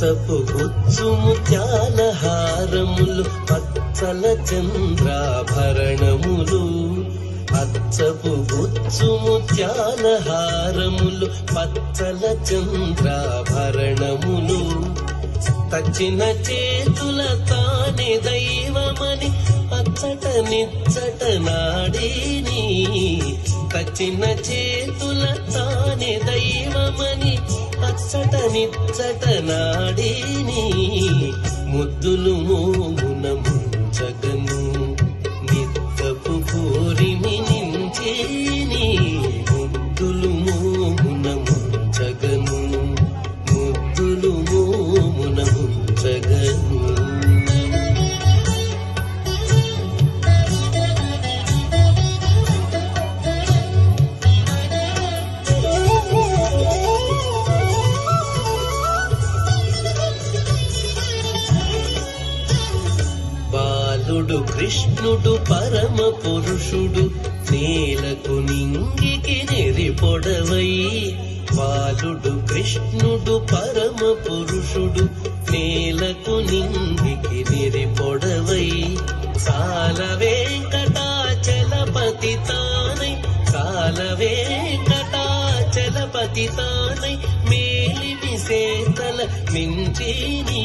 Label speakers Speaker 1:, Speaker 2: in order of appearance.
Speaker 1: పచ్చపు గుచ్చు ముత్యాల హారములు పచ్చల చంద్రాభరణములు పచ్చపు గుచ్చు ముత్యాల హారములు పచ్చల చంద్రాభరణములు తచ్చిన చేతుల తానే దైవమని అచ్చట నిచ్చట నాడీని తచ్చిన చేతుల తానే దైవమని అచ్చట నిచ్చట నాడీని ముద్దులు మోమున ముంచగను నిత్తపు పూరిమి నించేని ముద్దులు మోమున ముంచగను ముద్దులు మోమున ముంచగను బాలుడు కృష్ణుడు పరమ పురుషుడు నేలకు నింగికి నెరిపొడవై బాలుడు కృష్ణుడు పరమ పురుషుడు నేలకు నింగికి నెరిపొడవై సాల వెంకటాచలపతి తానై సాల వెంకటాచలపతి తానై మేలిమి సేతల మించిని